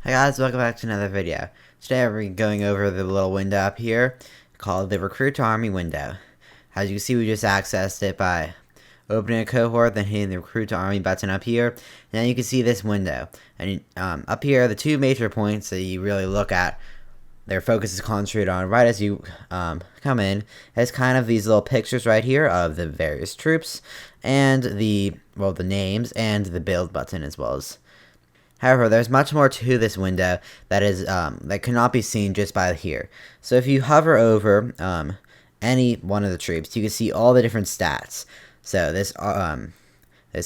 Hi guys, welcome back to another video. Today we're going over the little window up here called the Recruit to Army window. As you can see, we just accessed it by opening a cohort, then hitting the Recruit to Army button up here. And then you can see this window. And up here, the two major points that you really look at, their focus is concentrated on right as you come in, is kind of these little pictures right here of the various troops and the names and the build button as well as. However, there's much more to this window that cannot be seen just by here. So if you hover over any one of the troops, you can see all the different stats. So this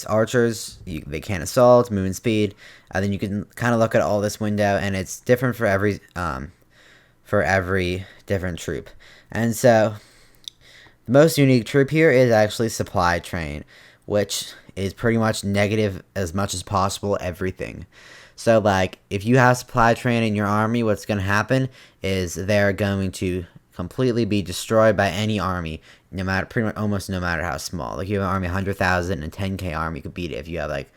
archers, they can assault, movement speed. Then you can kind of look at all this window, and it's different for every different troop. And so the most unique troop here is actually supply train, which is pretty much negative as much as possible everything. So like if you have supply train in your army, what's going to happen is they're going to completely be destroyed by any army, no matter pretty much almost no matter how small. Like you have an army 100,000 and 10k army could beat it if you have like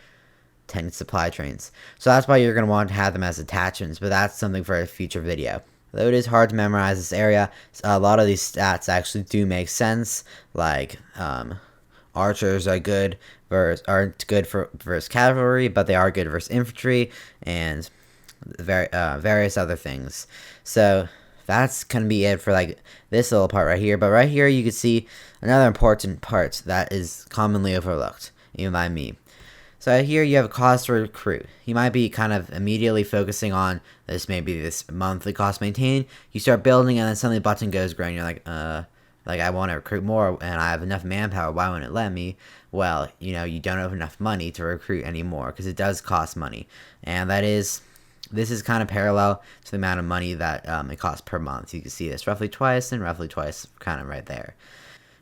10 supply trains. So that's why you're going to want to have them as attachments, but that's something for a future video. Though it is hard to memorize this area, a lot of these stats actually do make sense. Like archers are good aren't good versus cavalry, but they are good versus infantry and various other things. So that's gonna be it for like this little part right here. But right here you can see another important part that is commonly overlooked, even by me. So here you have a cost to recruit. You might be kind of immediately focusing on this monthly cost maintained. You start building and then suddenly the button goes gray and you're like I want to recruit more and I have enough manpower, why won't it let me? Well, you don't have enough money to recruit anymore because it does cost money. And this is kind of parallel to the amount of money that it costs per month. You can see this roughly twice and roughly twice kind of right there.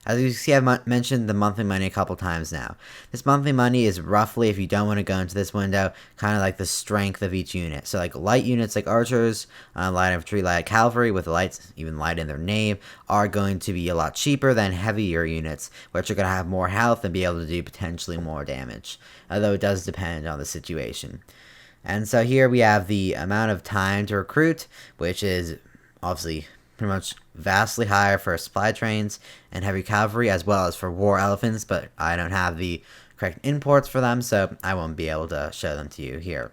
As you see, I've mentioned the monthly money a couple times now. This monthly money is roughly, if you don't want to go into this window, kind of like the strength of each unit. So like light units like archers, light infantry, light cavalry with lights, even light in their name, are going to be a lot cheaper than heavier units, which are going to have more health and be able to do potentially more damage. Although it does depend on the situation. And so here we have the amount of time to recruit, which is obviously pretty much vastly higher for supply trains and heavy cavalry as well as for war elephants, but I don't have the correct imports for them, so I won't be able to show them to you here.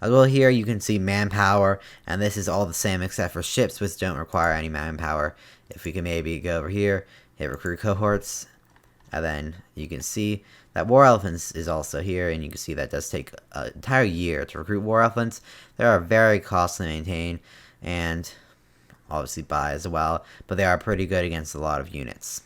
As well, here you can see manpower, and this is all the same except for ships, which don't require any manpower. If we can maybe go over here, hit recruit cohorts, and then you can see that war elephants is also here, and you can see that does take an entire year to recruit war elephants. They are very costly to maintain, and obviously buy as well, but they are pretty good against a lot of units.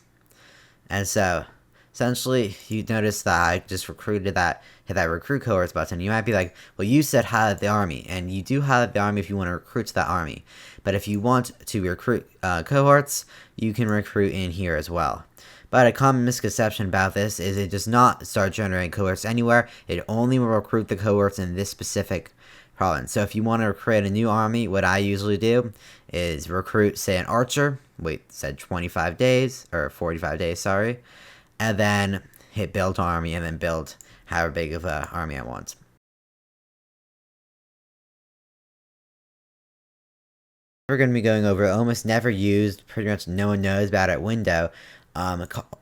And so essentially you notice that I just hit that recruit cohorts button. You might be like, well, you said highlight the army, and you do highlight the army if you want to recruit to that army, but if you want to recruit cohorts, you can recruit in here as well. But a common misconception about this is it does not start generating cohorts anywhere. It only will recruit the cohorts in this specific province. So if you want to create a new army, what I usually do is recruit, say, an archer, said 25 days, or 45 days, sorry, and then hit build army, and then build however big of an army I want. We're going to be going over almost never used, pretty much no one knows about it window,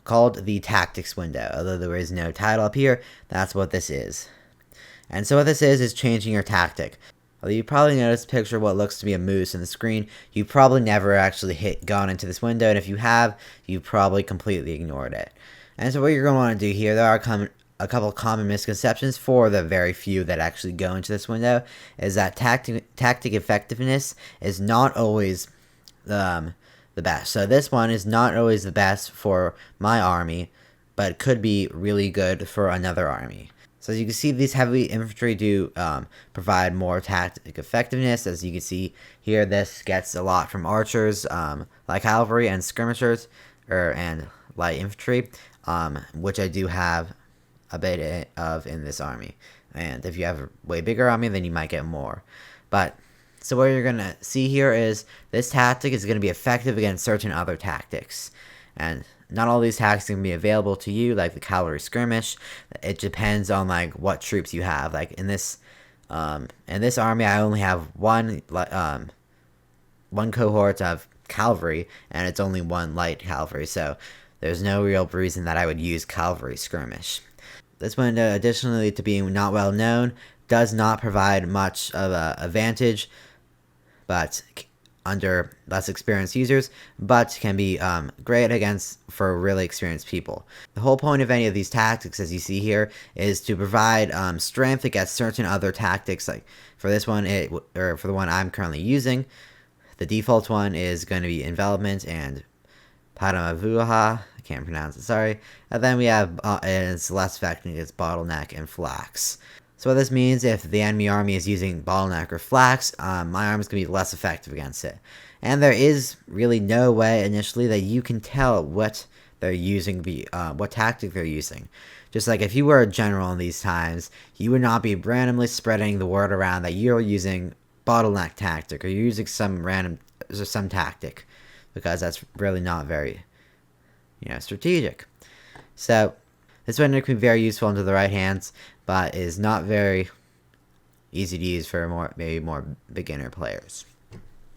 called the tactics window. Although there is no title up here, that's what this is. And so what this is changing your tactic. Although you probably noticed a picture of what looks to be a moose on the screen, you probably never actually gone into this window, and if you have, you probably completely ignored it. And so what you're going to want to do here, there are a couple of common misconceptions for the very few that actually go into this window, is that tactic effectiveness is not always the best. So this one is not always the best for my army, but it could be really good for another army. So as you can see, these heavy infantry do provide more tactic effectiveness. As you can see here, this gets a lot from archers, light cavalry, and skirmishers, and light infantry, which I do have a bit of in this army. And if you have a way bigger army, then you might get more. But so what you're going to see here is this tactic is going to be effective against certain other tactics. And not all these tactics can be available to you, like the cavalry skirmish. It depends on like what troops you have. Like in this In this army, I only have one cohort of cavalry, and it's only one light cavalry, so there's no real reason that I would use cavalry skirmish. This one, additionally to being not well known, does not provide much of an advantage, but under less experienced users, but can be great against for really experienced people. The whole point of any of these tactics, as you see here, is to provide strength against certain other tactics. Like for this one, or for the one I'm currently using, the default one is going to be envelopment and Paramavuha. I can't pronounce it, sorry. And then we have it's less effective against bottleneck and flax. So what this means, if the enemy army is using bottleneck or flax, my army is going to be less effective against it. And there is really no way initially that you can tell what they're using, what tactic they're using. Just like if you were a general in these times, you would not be randomly spreading the word around that you're using bottleneck tactic or you're using some tactic, because that's really not very, strategic. So this one can be very useful into the right hands, but is not very easy to use for maybe more beginner players.